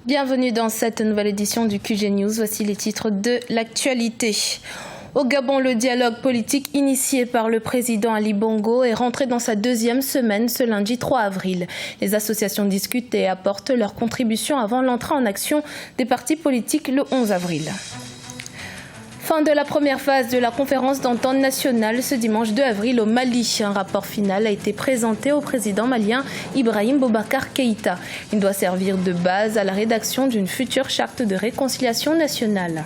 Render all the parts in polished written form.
Bienvenue dans cette nouvelle édition du QG News. Voici les titres de l'actualité. Au Gabon, le dialogue politique initié par le président Ali Bongo est rentré dans sa deuxième semaine ce lundi 3 avril. Les associations discutent et apportent leur contribution avant l'entrée en action des partis politiques le 11 avril. Fin de la première phase de la conférence d'entente nationale ce dimanche 2 avril au Mali. Un rapport final a été présenté au président malien Ibrahim Boubacar Keïta. Il doit servir de base à la rédaction d'une future charte de réconciliation nationale.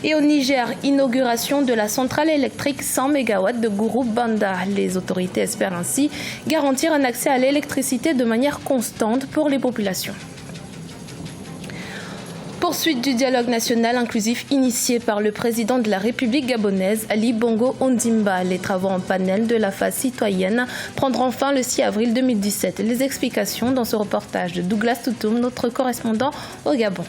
Et au Niger, inauguration de la centrale électrique 100 MW de Gourou Banda. Les autorités espèrent ainsi garantir un accès à l'électricité de manière constante pour les populations. Poursuite du dialogue national inclusif initié par le président de la République gabonaise, Ali Bongo Ondimba. Les travaux en panel de la phase citoyenne prendront fin le 6 avril 2017. Les explications dans ce reportage de Douglas Toutoum, notre correspondant au Gabon.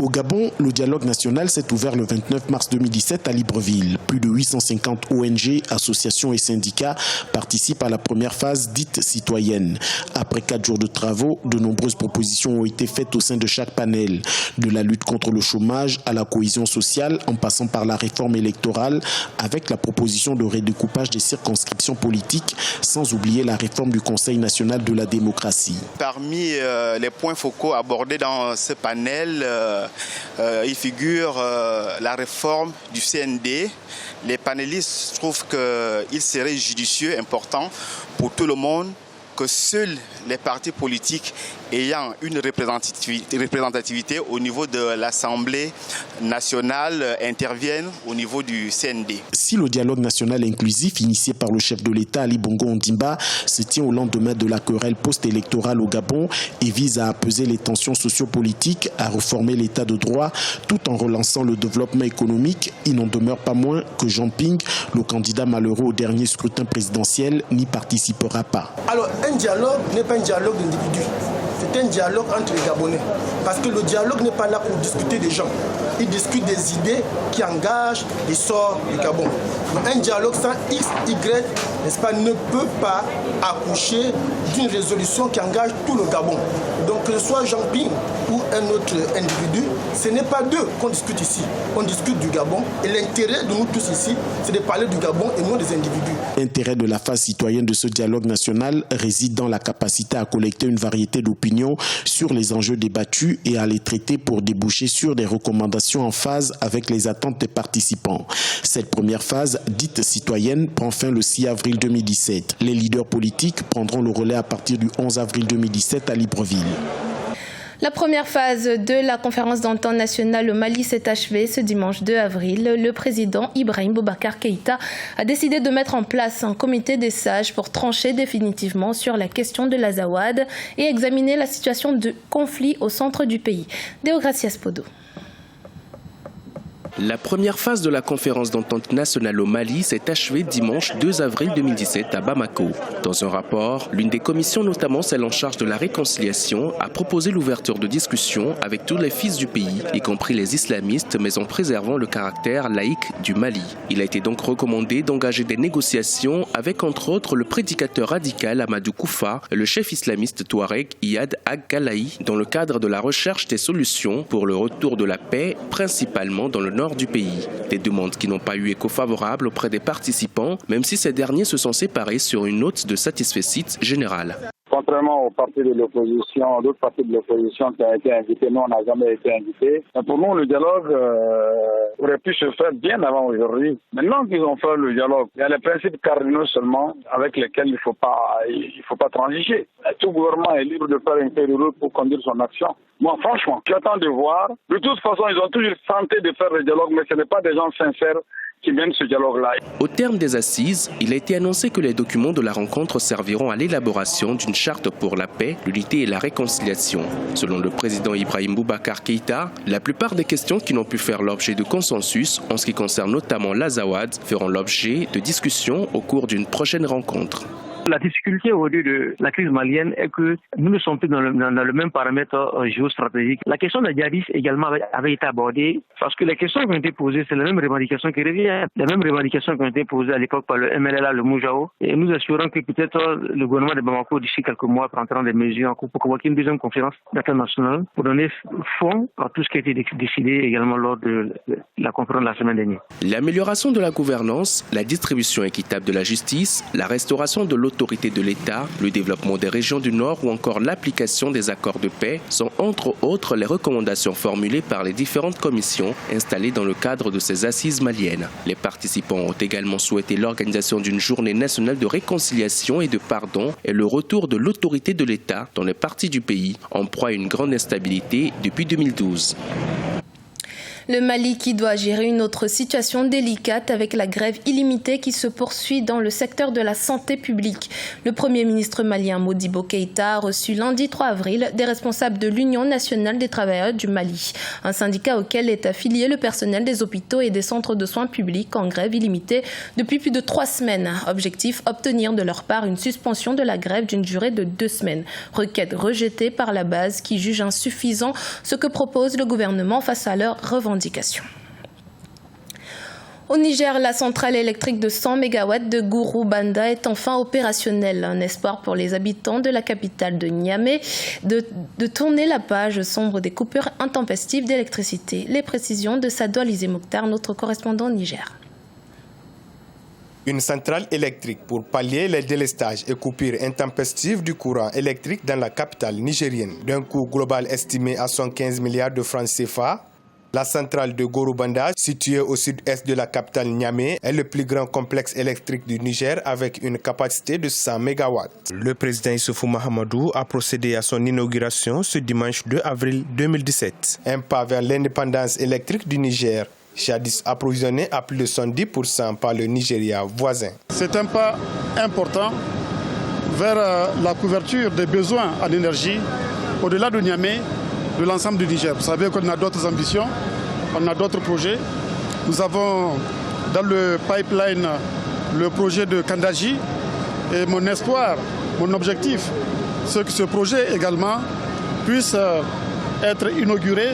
Au Gabon, le dialogue national s'est ouvert le 29 mars 2017 à Libreville. Plus de 850 ONG, associations et syndicats participent à la première phase dite citoyenne. Après 4 jours de travaux, de nombreuses propositions ont été faites au sein de chaque panel. De la lutte contre le chômage à la cohésion sociale, en passant par la réforme électorale, avec la proposition de redécoupage des circonscriptions politiques, sans oublier la réforme du Conseil national de la démocratie. Parmi les points focaux abordés dans ce panel, il figure la réforme du CND. Les panélistes trouvent qu'il serait judicieux, important pour tout le monde, que seuls les partis politiques ayant une représentativité au niveau de l'Assemblée nationale interviennent au niveau du CND. Si le dialogue national inclusif initié par le chef de l'État Ali Bongo Ondimba se tient au lendemain de la querelle post-électorale au Gabon et vise à apaiser les tensions sociopolitiques, à réformer l'état de droit tout en relançant le développement économique, il n'en demeure pas moins que Jean Ping, le candidat malheureux au dernier scrutin présidentiel, n'y participera pas. Alors un dialogue n'est pas un dialogue d'individus. C'est un dialogue entre les Gabonais. Parce que le dialogue n'est pas là pour discuter des gens. Il discute des idées qui engagent l'essor du Gabon. Donc un dialogue sans X, Y, n'est-ce pas, ne peut pas accoucher d'une résolution qui engage tout le Gabon. Donc que ce soit Jean Ping ou un autre individu, ce n'est pas d'eux qu'on discute ici. On discute du Gabon et l'intérêt de nous tous ici, c'est de parler du Gabon et non des individus. L'intérêt de la phase citoyenne de ce dialogue national réside dans la capacité à collecter une variété d'opinions sur les enjeux débattus et à les traiter pour déboucher sur des recommandations en phase avec les attentes des participants. Cette première phase, dite citoyenne, prend fin le 6 avril 2017. Les leaders politiques prendront le relais à partir du 11 avril 2017 à Libreville. La première phase de la conférence d'entente nationale au Mali s'est achevée ce dimanche 2 avril. Le président Ibrahim Boubacar Keïta a décidé de mettre en place un comité des sages pour trancher définitivement sur la question de l'Azawad et examiner la situation de conflit au centre du pays. Déogracias Podo. La première phase de la conférence d'entente nationale au Mali s'est achevée dimanche 2 avril 2017 à Bamako. Dans un rapport, l'une des commissions, notamment celle en charge de la réconciliation, a proposé l'ouverture de discussions avec tous les fils du pays, y compris les islamistes, mais en préservant le caractère laïque du Mali. Il a été donc recommandé d'engager des négociations avec entre autres le prédicateur radical Amadou Koufa et le chef islamiste touareg Iyad Ag-Galaï dans le cadre de la recherche des solutions pour le retour de la paix, principalement dans le nord du pays. Des demandes qui n'ont pas eu écho favorable auprès des participants, même si ces derniers se sont séparés sur une note de satisfecit générale. Contrairement aux partis de l'opposition, d'autres partis de l'opposition qui ont été invités, nous on n'a jamais été invités. Pour nous, le dialogue aurait pu se faire bien avant aujourd'hui. Maintenant qu'ils ont fait le dialogue, il y a les principes cardinaux seulement avec lesquels il faut pas transiger. Tout gouvernement est libre de faire une feuille de route pour conduire son action. Moi, franchement, j'attends de voir. De toute façon, ils ont toujours tenté de faire le dialogue, mais ce n'est pas des gens sincères qui mènent ce dialogue-là. Au terme des assises, il a été annoncé que les documents de la rencontre serviront à l'élaboration d'une charte pour la paix, l'unité et la réconciliation. Selon le président Ibrahim Boubacar Keïta, la plupart des questions qui n'ont pu faire l'objet de consensus, en ce qui concerne notamment l'Azawad, feront l'objet de discussions au cours d'une prochaine rencontre. La difficulté au début de la crise malienne est que nous ne sommes plus dans le même paramètre géostratégique. La question de djihadistes également avait été abordée parce que les questions qui ont été posées, c'est les mêmes revendications qui reviennent. Les mêmes revendications qui ont été posées à l'époque par le MLLA, le Moujao. Et nous assurons que peut-être le gouvernement de Bamako, d'ici quelques mois, prendra des mesures pour convoquer une deuxième conférence internationale pour donner fond à tout ce qui a été décidé également lors de la conférence de la semaine dernière. L'amélioration de la gouvernance, la distribution équitable de la justice, la restauration de l'autorité de l'État, le développement des régions du Nord ou encore l'application des accords de paix sont entre autres les recommandations formulées par les différentes commissions installées dans le cadre de ces assises maliennes. Les participants ont également souhaité l'organisation d'une journée nationale de réconciliation et de pardon et le retour de l'autorité de l'État dans les parties du pays en proie à une grande instabilité depuis 2012. Le Mali qui doit gérer une autre situation délicate avec la grève illimitée qui se poursuit dans le secteur de la santé publique. Le Premier ministre malien Modibo Keïta a reçu lundi 3 avril des responsables de l'Union nationale des travailleurs du Mali, un syndicat auquel est affilié le personnel des hôpitaux et des centres de soins publics en grève illimitée depuis plus de 3 semaines. Objectif, obtenir de leur part une suspension de la grève d'une durée de 2 semaines. Requête rejetée par la base qui juge insuffisant ce que propose le gouvernement face à leurs revendications. Au Niger, la centrale électrique de 100 MW de Gourou-Banda est enfin opérationnelle. Un espoir pour les habitants de la capitale de Niamey de tourner la page sombre des coupures intempestives d'électricité. Les précisions de Sadou Alizé Mokhtar, notre correspondant au Niger. Une centrale électrique pour pallier les délestages et coupures intempestives du courant électrique dans la capitale nigérienne. D'un coût global estimé à 115 milliards de francs CFA, la centrale de Gourou-Banda, située au sud-est de la capitale Niamey, est le plus grand complexe électrique du Niger avec une capacité de 100 MW. Le président Issoufou Mahamadou a procédé à son inauguration ce dimanche 2 avril 2017. Un pas vers l'indépendance électrique du Niger, jadis approvisionné à plus de 110% par le Nigeria voisin. C'est un pas important vers la couverture des besoins en énergie au-delà de Niamey, de l'ensemble du Niger. Vous savez qu'on a d'autres ambitions, on a d'autres projets. Nous avons dans le pipeline le projet de Kandaji et mon espoir, mon objectif, c'est que ce projet également puisse être inauguré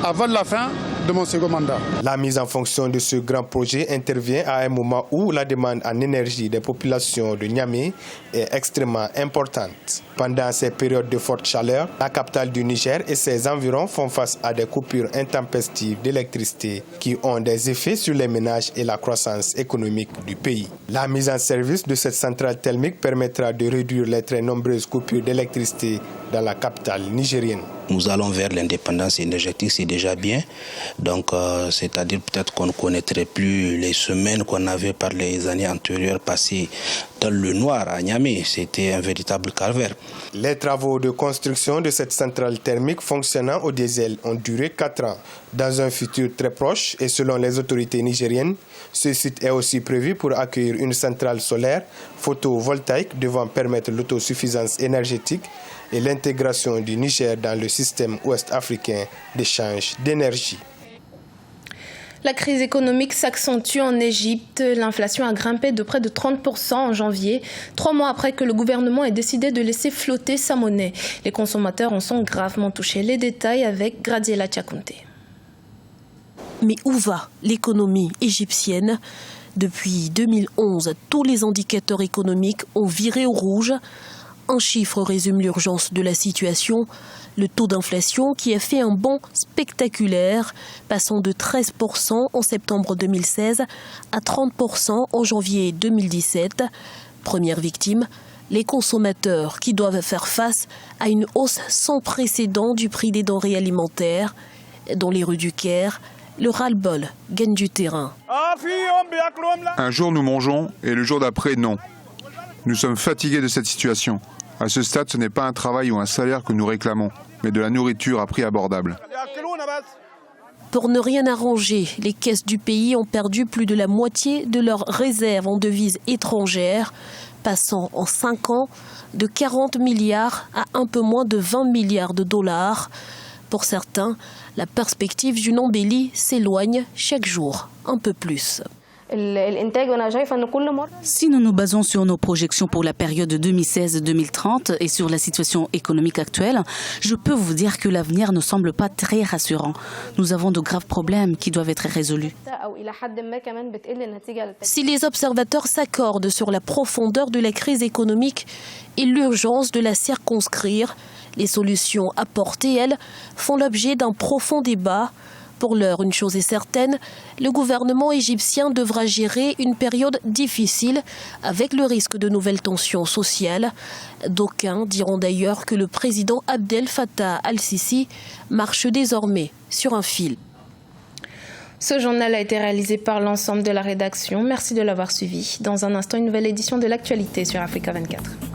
avant la fin de mon second mandat. La mise en fonction de ce grand projet intervient à un moment où la demande en énergie des populations de Niamey est extrêmement importante. Pendant ces périodes de forte chaleur, la capitale du Niger et ses environs font face à des coupures intempestives d'électricité qui ont des effets sur les ménages et la croissance économique du pays. La mise en service de cette centrale thermique permettra de réduire les très nombreuses coupures d'électricité dans la capitale nigérienne. Nous allons vers l'indépendance énergétique, c'est déjà bien. Donc, c'est-à-dire peut-être qu'on ne connaîtrait plus les semaines qu'on avait par les années antérieures passées dans le noir à Niamey. C'était un véritable calvaire. Les travaux de construction de cette centrale thermique fonctionnant au diesel ont duré 4 ans. Dans un futur très proche et selon les autorités nigériennes, ce site est aussi prévu pour accueillir une centrale solaire photovoltaïque devant permettre l'autosuffisance énergétique et l'intégration du Niger dans le système ouest-africain d'échange d'énergie. La crise économique s'accentue en Égypte. L'inflation a grimpé de près de 30% en janvier, 3 mois après que le gouvernement ait décidé de laisser flotter sa monnaie. Les consommateurs en sont gravement touchés. Les détails avec Gradiela Tchakounte. Mais où va l'économie égyptienne ? Depuis 2011, tous les indicateurs économiques ont viré au rouge. Un chiffre résume l'urgence de la situation. Le taux d'inflation qui a fait un bond spectaculaire, passant de 13% en septembre 2016 à 30% en janvier 2017. Première victime, les consommateurs qui doivent faire face à une hausse sans précédent du prix des denrées alimentaires. Dans les rues du Caire, le ras-le-bol gagne du terrain. Un jour nous mangeons et le jour d'après non. Nous sommes fatigués de cette situation. À ce stade, ce n'est pas un travail ou un salaire que nous réclamons, mais de la nourriture à prix abordable. Pour ne rien arranger, les caisses du pays ont perdu plus de la moitié de leurs réserves en devises étrangères, passant en 5 ans de 40 milliards à un peu moins de 20 milliards de dollars. Pour certains, la perspective d'une embellie s'éloigne chaque jour un peu plus. Si nous nous basons sur nos projections pour la période 2016-2030 et sur la situation économique actuelle, je peux vous dire que l'avenir ne semble pas très rassurant. Nous avons de graves problèmes qui doivent être résolus. Si les observateurs s'accordent sur la profondeur de la crise économique et l'urgence de la circonscrire, les solutions apportées, elles, font l'objet d'un profond débat. Pour l'heure, une chose est certaine, le gouvernement égyptien devra gérer une période difficile avec le risque de nouvelles tensions sociales. D'aucuns diront d'ailleurs que le président Abdel Fattah al-Sisi marche désormais sur un fil. Ce journal a été réalisé par l'ensemble de la rédaction. Merci de l'avoir suivi. Dans un instant, une nouvelle édition de l'actualité sur Africa 24.